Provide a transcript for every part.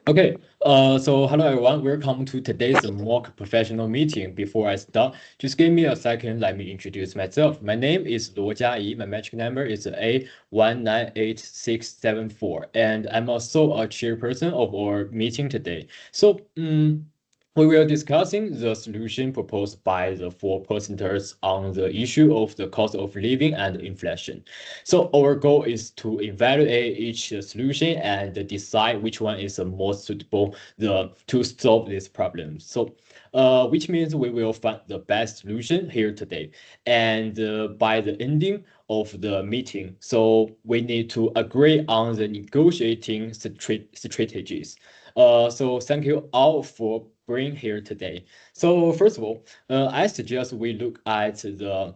Okay, so hello everyone, welcome to today's mock professional meeting. Before I start, just give me a second, let me introduce myself. My name is Luo Jiayi, my metric number is A198674, and I'm also a chairperson of our meeting today. So, we will discussing the solution proposed by the four presenters on the issue of the cost of living and inflation. So our goal is to evaluate each solution and decide which one is the most suitable to solve this problem. So which means we will find the best solution here today. And by the ending of the meeting, so we need to agree on the negotiating strategies. So thank you all for being here today. So first of all, I suggest we look at the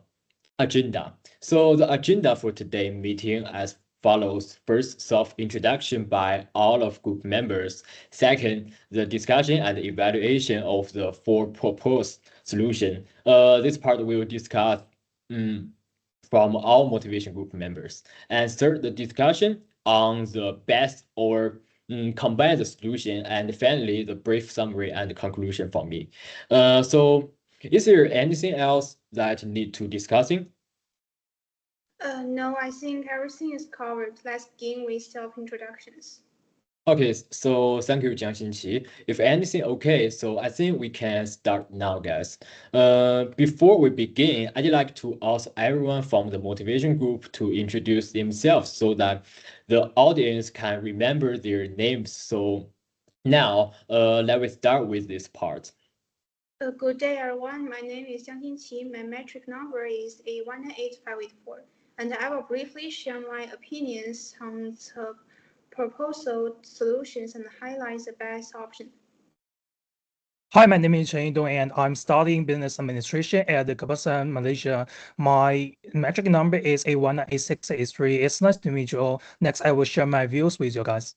agenda. So the agenda for today's meeting as follows. First, self-introduction by all of group members. Second, the discussion and evaluation of the four proposed solution. This part we will discuss from all motivation group members. And third, the discussion on the best or combine the solution, and finally the brief summary and conclusion for me. So is there anything else that need to discussing? No, I think everything is covered. Let's begin with self-introductions. Okay, so thank you, Jiang Xinqi. If anything okay, so I think we can start now, guys. Before we begin, I'd like to ask everyone from the motivation group to introduce themselves so that the audience can remember their names. So now, let me start with this part. Good day, everyone. My name is Jiang Qi. My metric number is A198584, and I will briefly share my opinions on the proposal solutions and highlight the best option. Hi, my name is Chen Yidong, and I'm studying business administration at the Kebasan, Malaysia. My metric number is A198683. It's nice to meet you all. Next, I will share my views with you guys.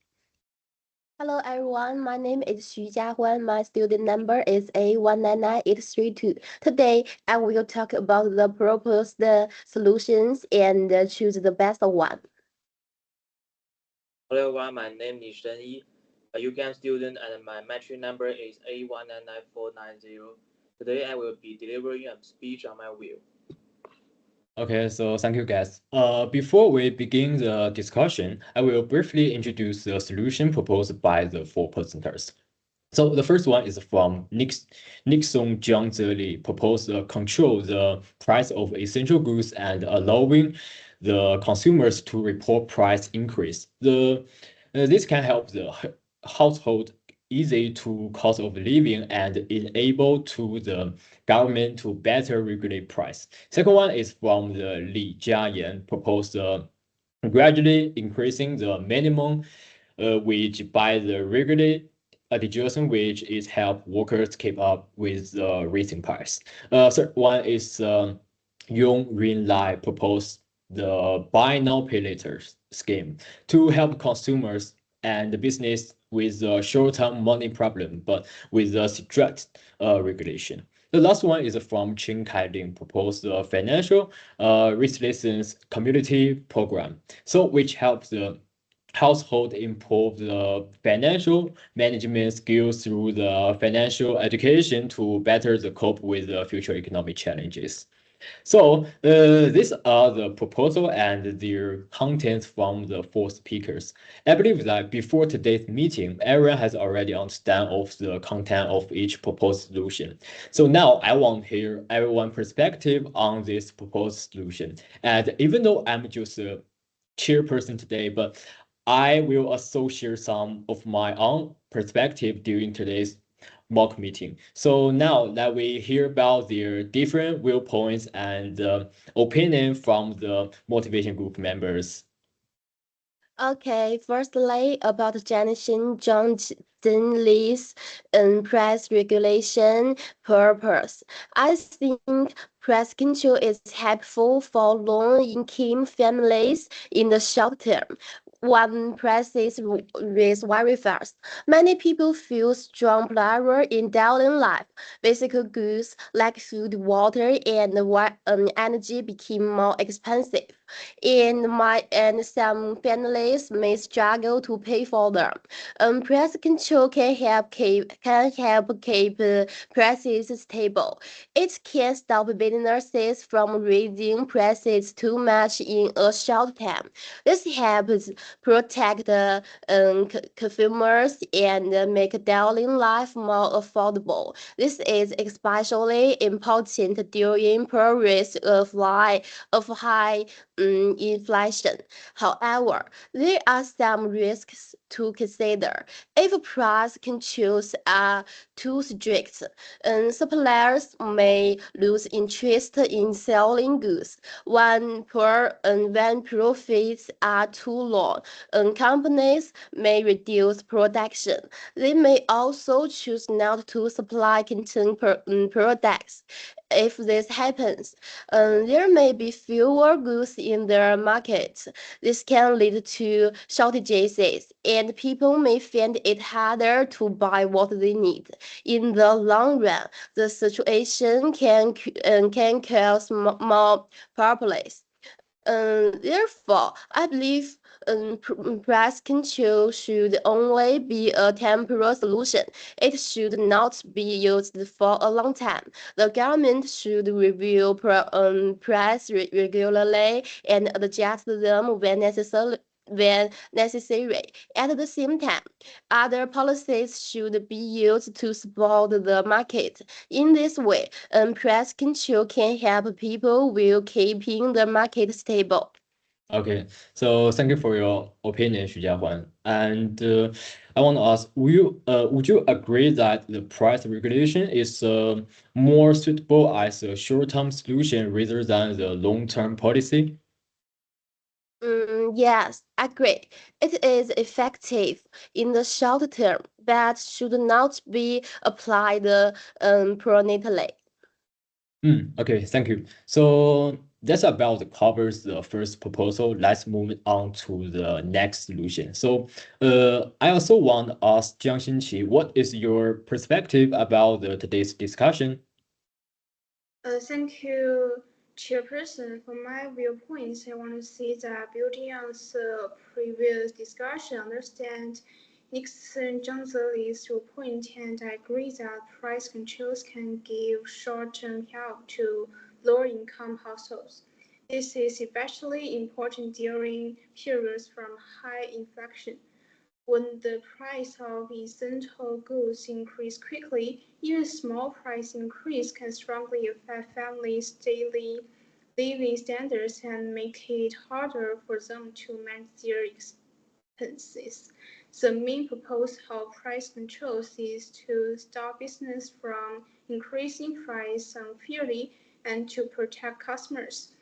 Hello everyone, my name is Xu Jiahuan. My student number is A199832. Today, I will talk about the proposed solutions and choose the best one. Hello everyone, my name is Shen Yi, a UCAM student, and my metric number is A199490. Today, I will be delivering a speech on my view. Okay, so thank you, guys. Before we begin the discussion, I will briefly introduce the solution proposed by the four presenters. So the first one is from Nixon Jiang Zeli proposed to control the price of essential goods and allowing the consumers to report price increase. This can help the household easy to cost of living and enable to the government to better regulate price. Second one is from the Li Jiayan proposed gradually increasing the minimum wage by the regulate adjustment wage is help workers keep up with the rising price. Third one is Yong Rin Lai proposed the buy now pay later scheme to help consumers and the business with a short-term money problem, but with a strict regulation. The last one is from Qin Kailing proposed the financial resilience community program, so which helps the household improve the financial management skills through the financial education to better the cope with the future economic challenges. So these are the proposal and their contents from the four speakers. I believe that before today's meeting, everyone has already understand of the content of each proposed solution. So now I want to hear everyone's perspective on this proposed solution. And even though I'm just a chairperson today, but I will also share some of my own perspective during today's mock meeting. So now that we hear about their different viewpoints and opinion from the motivation group members. Okay, firstly, about Generation Zhang Li's price regulation purpose. I think price control is helpful for low-income families in the short term. When prices rise very fast, many people feel strong pressure in daily life. Basic goods like food, water, and energy become more expensive. and some families may struggle to pay for them. Price control can help keep prices stable. It can stop businesses from raising prices too much in a short time. This helps protect consumers and make daily life more affordable. This is especially important during periods of high inflation. However, there are some risks to consider. If price controls are too strict, suppliers may lose interest in selling goods. When profits are too low, companies may reduce production. They may also choose not to supply products. If this happens, there may be fewer goods in the market. This can lead to shortages, and people may find it harder to buy what they need. In the long run, the situation can cause more problems. Therefore, I believe price control should only be a temporary solution. It should not be used for a long time. The government should review price regularly and adjust them when necessary. At the same time, other policies should be used to support the market. In this way, price control can help people while keeping the market stable. Okay, so thank you for your opinion, Xu Jiahuan. And I want to ask, would you agree that the price regulation is more suitable as a short-term solution rather than the long-term policy? Yes, agree. It is effective in the short term, but should not be applied permanently. Okay, thank you. So that's about covers the first proposal. Let's move on to the next solution. So I also want to ask Jiang Xinqi, what is your perspective about today's discussion? Thank you, Chairperson. From my viewpoints, I want to see that building on the previous discussion, understand Nixon Johnson-Lee's viewpoint, and I agree that price controls can give short-term help to lower-income households. This is especially important during periods from high inflation. When the price of essential goods increase quickly, even small price increase can strongly affect families' daily living standards and make it harder for them to manage their expenses. The main purpose of price controls is to stop business from increasing price unfairly and to protect customers.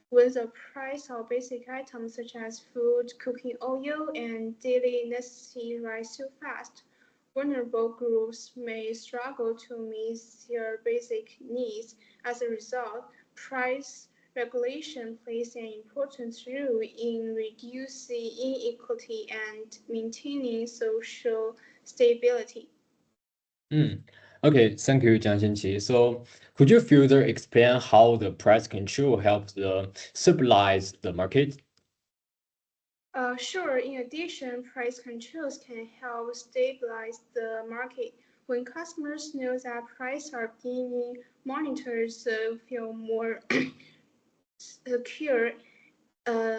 When the price of basic items such as food, cooking oil, and daily necessities rise too fast, vulnerable groups may struggle to meet their basic needs. As a result, price regulation plays an important role in reducing inequality and maintaining social stability. Okay, thank you, Jiang Xinqi. So could you further explain how the price control helps stabilize the market? Sure, in addition, price controls can help stabilize the market. When customers know that prices are being monitored, they feel more secure uh,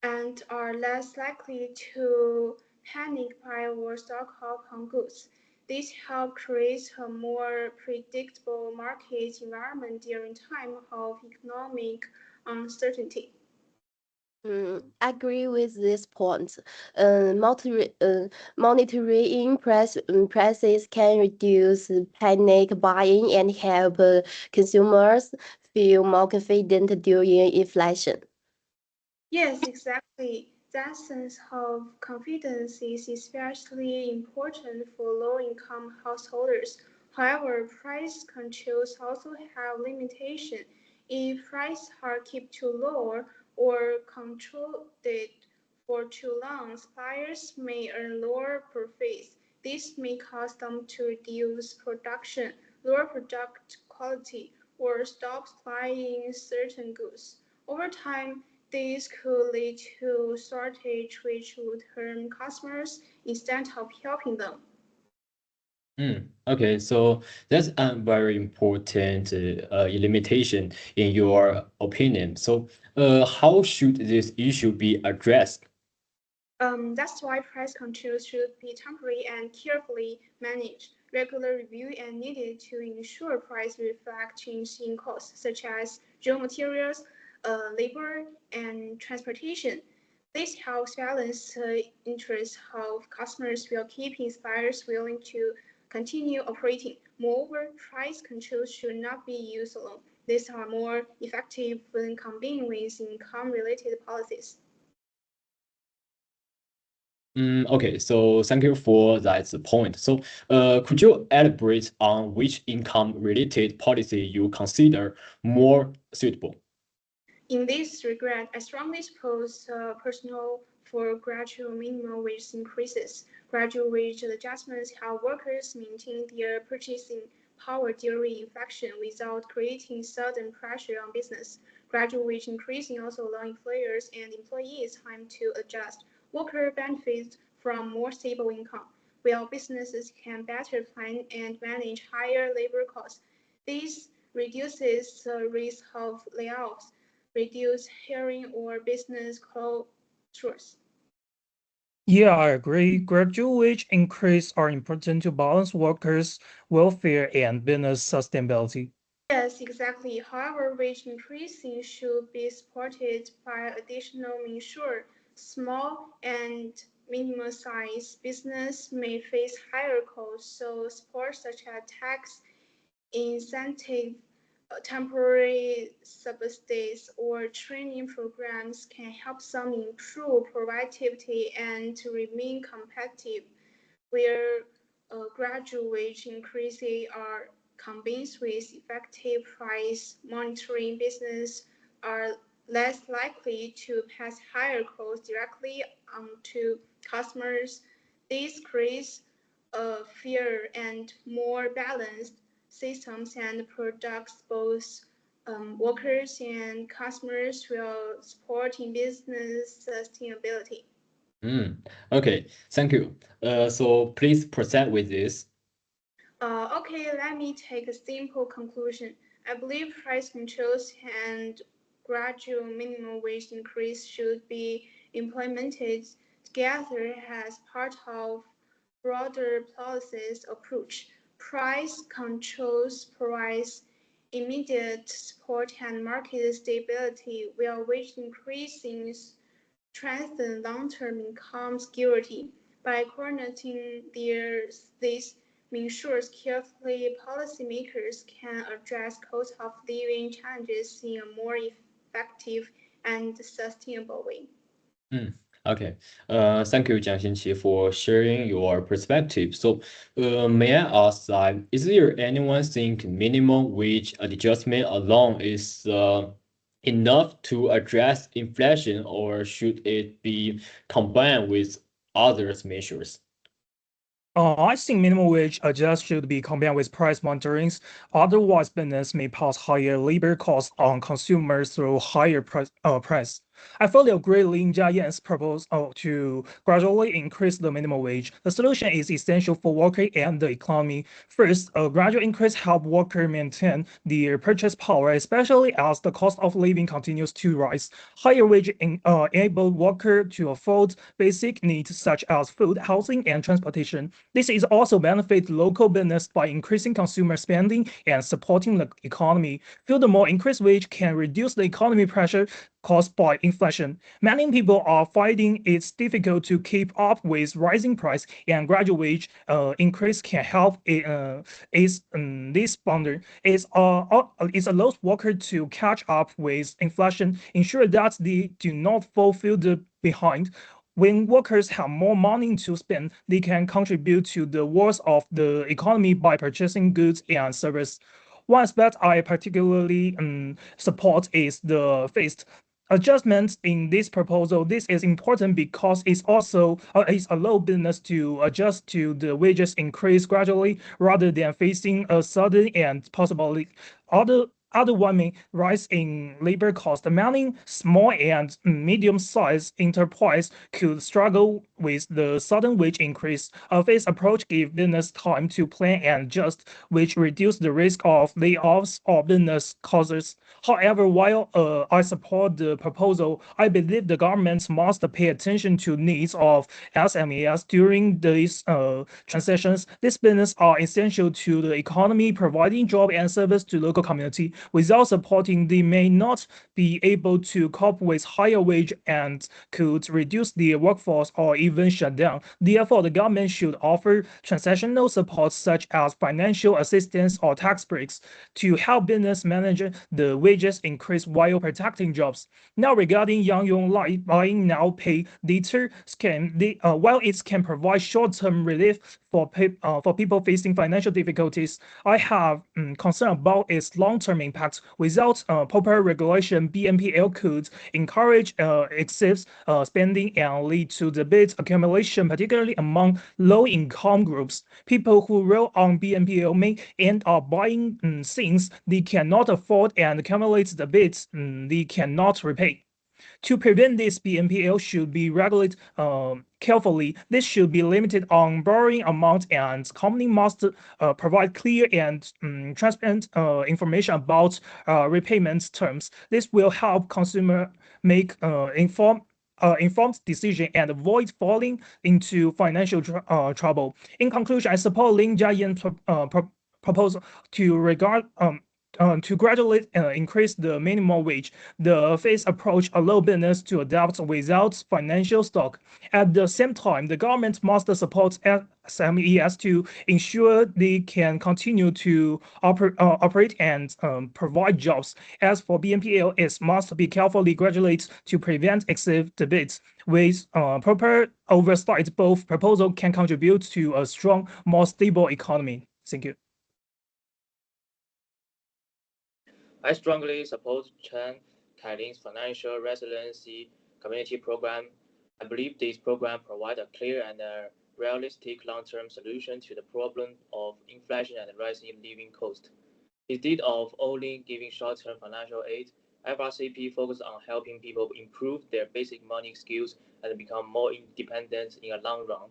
and are less likely to panic buy or stock up on goods. This helps create a more predictable market environment during time of economic uncertainty. Agree with this point. Monitoring prices can reduce panic buying and help consumers feel more confident during inflation. Yes, exactly. That sense of confidence is especially important for low-income households. However, price controls also have limitations. If prices are kept too low or controlled for too long, suppliers may earn lower profits. This may cause them to reduce production, lower product quality, or stop supplying certain goods. Over time, this could lead to shortage, which would harm customers instead of helping them. Okay, so that's a very important limitation in your opinion. So, how should this issue be addressed? That's why price controls should be temporary and carefully managed. Regular review and needed to ensure price reflect changes in costs, such as raw materials, labor, and transportation. This helps balance the interests of customers while keeping suppliers willing to continue operating. Moreover, price controls should not be used alone. These are more effective when combined with income-related policies. Okay, so thank you for that point. So, could you elaborate on which income-related policy you consider more suitable? In this regard, I strongly suppose personal for gradual minimum wage increases. Gradual wage adjustments help workers maintain their purchasing power during inflation without creating sudden pressure on business. Gradual wage increasing also allow employers and employees time to adjust. Worker benefits from more stable income, while businesses can better plan and manage higher labor costs. This reduces the risk of layoffs, reduce hiring or business closures. Yeah, I agree. Gradual wage increase are important to balance workers' welfare and business sustainability. Yes, exactly. However, wage increasing should be supported by additional measures. Small and medium-sized business may face higher costs, so support such as tax incentive, temporary subsidies, or training programs can help some improve productivity and to remain competitive, where gradual wage increases are combined with effective price monitoring. Business are less likely to pass higher costs directly on to customers. This creates a fairer and more balanced systems and products both workers and customers while supporting business sustainability. Okay, thank you. So please proceed with this. Okay, let me take a simple conclusion. I believe price controls and gradual minimum wage increase should be implemented together as part of broader policies approach. Price controls provides immediate support and market stability, while wage increasing strengthen long-term income security. By coordinating these measures carefully, policymakers can address cost of living challenges in a more effective and sustainable way. Okay. Thank you, Jiang Xinqi, for sharing your perspective. So, may I ask that, is there anyone think minimum wage adjustment alone is enough to address inflation, or should it be combined with other measures? I think minimum wage adjust should be combined with price monitorings. Otherwise, business may pass higher labor costs on consumers through higher price. I fully agree Lin Jiayan's proposal to gradually increase the minimum wage. The solution is essential for workers and the economy. First, a gradual increase help workers maintain their purchase power, especially as the cost of living continues to rise. Higher wage enable workers to afford basic needs such as food, housing, and transportation. This is also benefit local business by increasing consumer spending and supporting the economy. Furthermore, increased wage can reduce the economy pressure caused by inflation. Many people are finding it's difficult to keep up with rising price, and gradual wage increase can help this boundary. It allows workers to catch up with inflation, ensure that they do not fall further behind. When workers have more money to spend, they can contribute to the growth of the economy by purchasing goods and services. One aspect I particularly support is the phased adjustments in this proposal. This is important because it's also it allows business to adjust to the wages increase gradually rather than facing a sudden and possibly underwhelming rise in labor cost. Many small and medium-sized enterprises could struggle with the sudden wage increase. A phased approach gives business time to plan and adjust, which reduce the risk of layoffs or business closures. However, while I support the proposal, I believe the government must pay attention to needs of SMEs during these transitions. These businesses are essential to the economy, providing job and service to local community. Without supporting, they may not be able to cope with higher wage and could reduce their workforce or even shut down. Therefore, the government should offer transactional support such as financial assistance or tax breaks to help business manage the wages increase while protecting jobs. Now, regarding Yang Yong buying now pay later scheme, while it can provide short-term relief for people facing financial difficulties, I have concern about its long-term impact. Without proper regulation, BNPL could encourage excessive spending and lead to debt accumulation, particularly among low-income groups. People who rely on BNPL may end up buying things they cannot afford and accumulate the debts they cannot repay. To prevent this, BNPL should be regulated carefully. This should be limited on borrowing amount, and company must provide clear and transparent information about repayment terms. This will help consumer make informed decision and avoid falling into financial trouble. In conclusion, I support Lin Jiayan's proposal to gradually increase the minimum wage. The phased approach allows business to adapt without financial stock. At the same time, the government must support SMEs to ensure they can continue to operate and provide jobs. As for BNPL, it must be carefully regulated to prevent excessive debates. With proper oversight, both proposals can contribute to a strong, more stable economy. Thank you. I strongly support Chen Kailing's financial resiliency community program. I believe this program provides a clear and realistic long-term solution to the problem of inflation and rising living costs. Instead of only giving short-term financial aid, FRCP focuses on helping people improve their basic money skills and become more independent in the long run.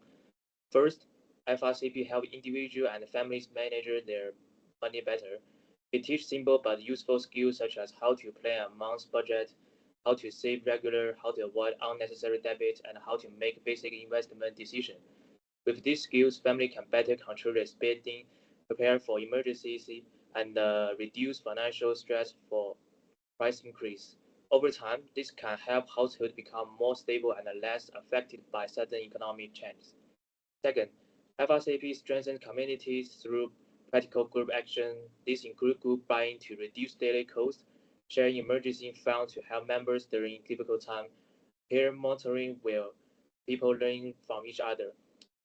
First, FRCP helps individuals and families manage their money better. It teaches simple but useful skills such as how to plan a month's budget, how to save regular, how to avoid unnecessary debt, and how to make basic investment decisions. With these skills, family can better control their spending, prepare for emergencies, and reduce financial stress for price increase. Over time, this can help households become more stable and less affected by sudden economic changes. Second, FRCP strengthens communities through practical group action. This includes group buying to reduce daily costs, sharing emergency funds to help members during difficult times, peer monitoring where people learn from each other,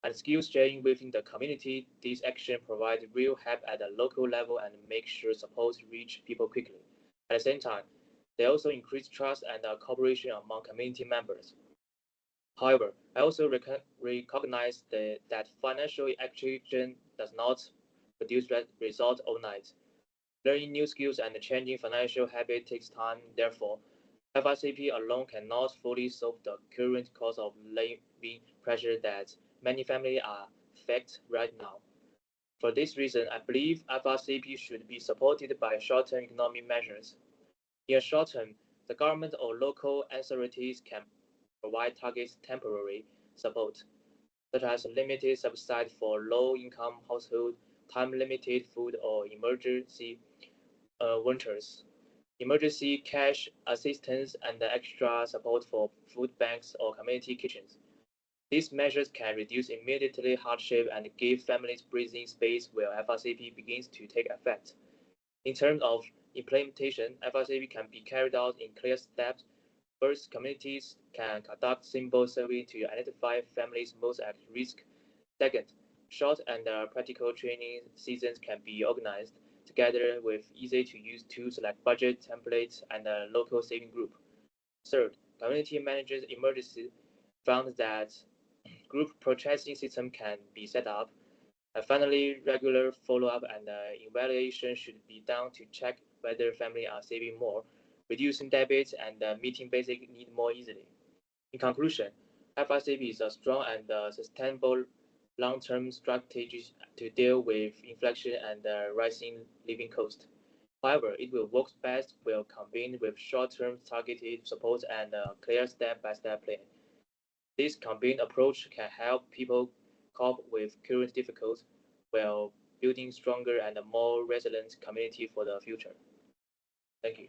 and skills sharing within the community. This action provides real help at the local level and makes sure support reach people quickly. At the same time, they also increase trust and cooperation among community members. However, I also recognize that financial education does not produce results overnight. Learning new skills and changing financial habits takes time. Therefore, FRCP alone cannot fully solve the current cost of living pressure that many families are faced right now. For this reason, I believe FRCP should be supported by short-term economic measures. In the short term, the government or local authorities can provide targeted temporary support, such as limited subsidy for low-income households, time-limited food or emergency vouchers, emergency cash assistance, and extra support for food banks or community kitchens. These measures can reduce immediately hardship and give families breathing space while FRCP begins to take effect. In terms of implementation, FRCP can be carried out in clear steps. First, communities can conduct simple survey to identify families most at risk. Second, short and practical training seasons can be organized together with easy-to-use tools like budget templates and a local saving group. Third, community managers emergency funds that group purchasing system can be set up. And finally, regular follow-up and evaluation should be done to check whether families are saving more, reducing debts, and meeting basic needs more easily. In conclusion, FRCB is a strong and sustainable long-term strategy to deal with inflation and rising living costs. However, it will work best when combined with short-term targeted support and a clear step-by-step plan. This combined approach can help people cope with current difficulties while building stronger and more resilient community for the future. Thank you.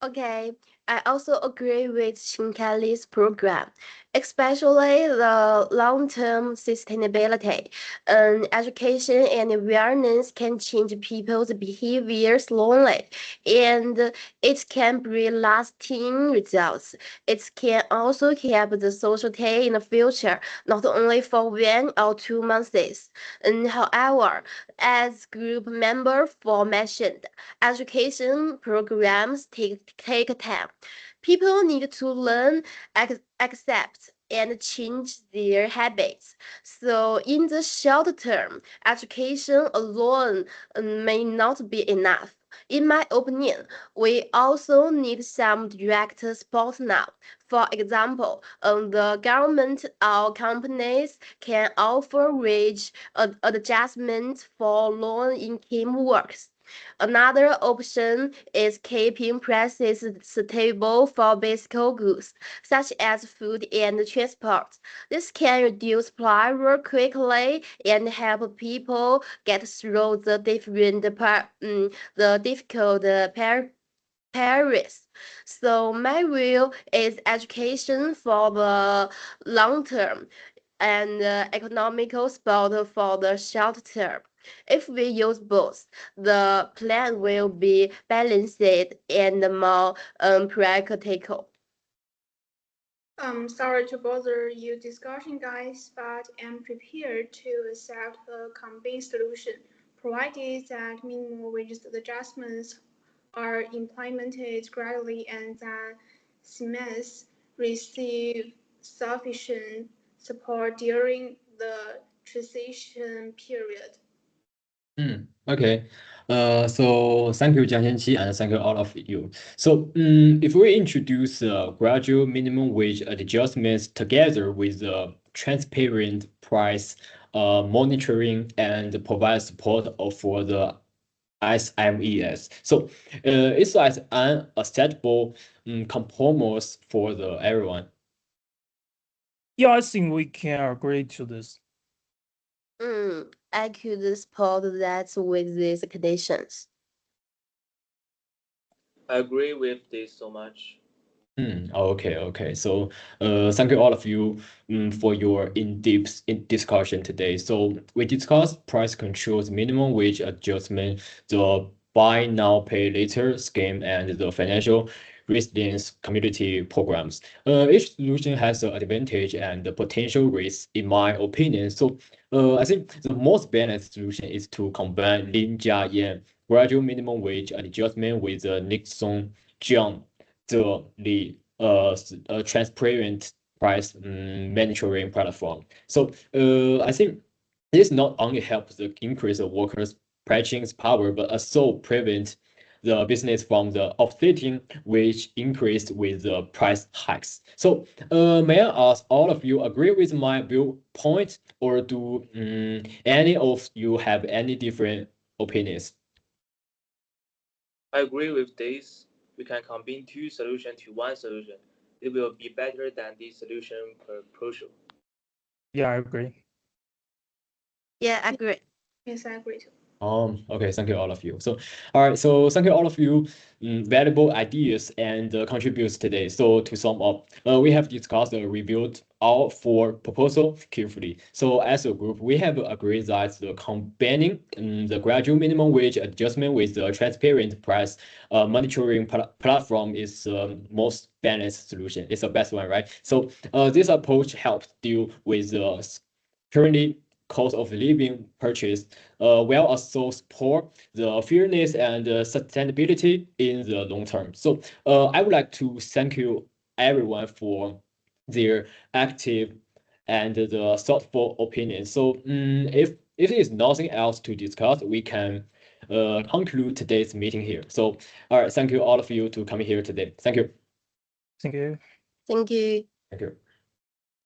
Okay, I also agree with Shinkali's program, especially the long-term sustainability. Education and awareness can change people's behavior slowly, and it can bring lasting results. It can also help the society in the future, not only for 1 or 2 months. However, as group member mentioned, education programs take time. People need to learn, accept, and change their habits. So, in the short term, education alone may not be enough. In my opinion, we also need some direct support now. For example, the government or companies can offer wage adjustments for low-income workers. Another option is keeping prices stable for basic goods, such as food and transport. This can reduce price quickly and help people get through the difficult periods. So my view is education for the long term and economical support for the short term. If we use both, the plan will be balanced and more practical. Sorry to bother you discussion, guys, but I'm prepared to accept a combined solution, provided that minimum wage adjustments are implemented gradually and that CMS receive sufficient support during the transition period. Okay. So thank you, Jiang Xianqi, and thank you all of you. So if we introduce gradual minimum wage adjustments together with transparent price monitoring and provide support for the SMEs. So it's like an acceptable compromise for everyone. Yeah, I think we can agree to this. I could support that with these conditions. I agree with this so much. Okay. So, thank you all of you for your in-depth discussion today. So we discussed price controls, minimum wage adjustment, the buy now, pay later scheme, and the financial resilience community programs. Each solution has an advantage and the potential risks, in my opinion. So, I think the most balanced solution is to combine Lin Jiayan gradual minimum wage adjustment with the Nixon Jiang the transparent price monitoring platform. So I think this not only helps the increase of workers' purchasing power, but also prevent the business from the offsetting wage increase with the price hikes. So may I ask all of you agree with my viewpoint, or do any of you have any different opinions? I agree with this. We can combine two solutions to one solution. It will be better than this solution per proposal. Yeah, I agree. Yeah, I agree. Yes, I agree too. Okay, thank you all of you. So, all right, so thank you all of you, valuable ideas and contributes today. So to sum up, we have discussed and reviewed all four proposals carefully. So as a group, we have agreed that the combining the gradual minimum wage adjustment with the transparent price monitoring platform is the most balanced solution. It's the best one, right? So this approach helps deal with the currently cost of living purchase, while also support the fairness and sustainability in the long term. So I would like to thank you everyone for their active and the thoughtful opinion. So if there is nothing else to discuss, we can conclude today's meeting here. So, all right, thank you all of you to coming here today. Thank you. Thank you. Thank you. Thank you.